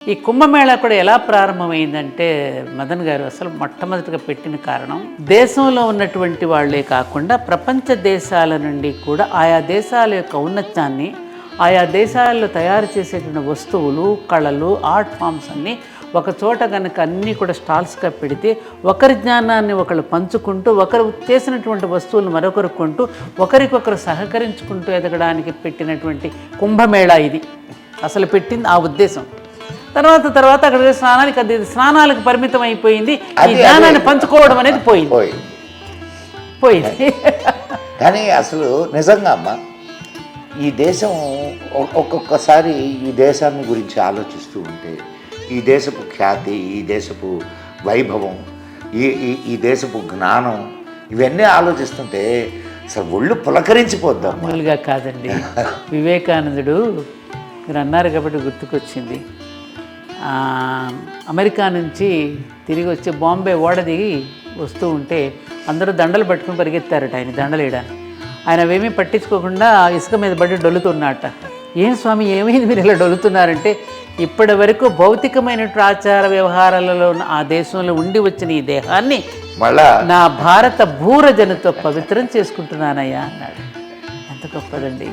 ఈ కుంభమేళా కూడా ఎలా ప్రారంభమైందంటే మదన్ గారు అసలు మొట్టమొదటిగా పెట్టిన కారణం దేశంలో ఉన్నటువంటి వాళ్ళే కాకుండా ప్రపంచ దేశాల నుండి కూడా ఆయా దేశాల యొక్క ఔన్నత్యాన్ని, ఆయా దేశాల్లో తయారు చేసేటువంటి వస్తువులు, కళలు, ఆర్ట్ ఫామ్స్ అన్నీ ఒక చోట కనుక అన్నీ కూడా స్టాల్స్గా పెడితే ఒకరి జ్ఞానాన్ని ఒకరు పంచుకుంటూ, ఒకరు చేసినటువంటి వస్తువులు మరొకరు కొంటూ, ఒకరికొకరు సహకరించుకుంటూ ఎదగడానికి పెట్టినటువంటి కుంభమేళా ఇది. అసలు పెట్టింది ఆ ఉద్దేశం. తర్వాత అక్కడ స్నానాలకు పరిమితం అయిపోయింది. ఈ జ్ఞానాన్ని పంచుకోవడం అనేది పోయింది. కానీ అసలు నిజంగా అమ్మ, ఈ దేశం ఒక్కొక్కసారి ఈ దేశాన్ని గురించి ఆలోచిస్తూ ఉంటే, ఈ దేశపు ఖ్యాతి, ఈ దేశపు వైభవం, ఈ దేశపు జ్ఞానం, ఇవన్నీ ఆలోచిస్తుంటే అసలు ఒళ్ళు పులకరించిపోద్దాం. మామూలుగా కాదండి. వివేకానందుడు మీరు అన్నారు కాబట్టి గుర్తుకొచ్చింది. అమెరికా నుంచి తిరిగి వచ్చి బాంబే ఓడ దిగి వస్తూ ఉంటే అందరూ దండలు పట్టుకుని పరిగెత్తారట ఆయన దండలు వేయడానికి. ఆయన అవేమీ పట్టించుకోకుండా ఇసుక మీద పడి డొల్లుతున్నట్ట. ఏం స్వామి ఏమైంది మీరు ఇలా డొల్లుతున్నారంటే, ఇప్పటి వరకు భౌతికమైనటువంటి ఆచార వ్యవహారాలలో ఆ దేశంలో ఉండి వచ్చిన ఈ దేహాన్ని మళ్ళా నా భారత భూరజనతో పవిత్రం చేసుకుంటున్నానయ్యా అన్నాడు. ఎంత గొప్పదండి.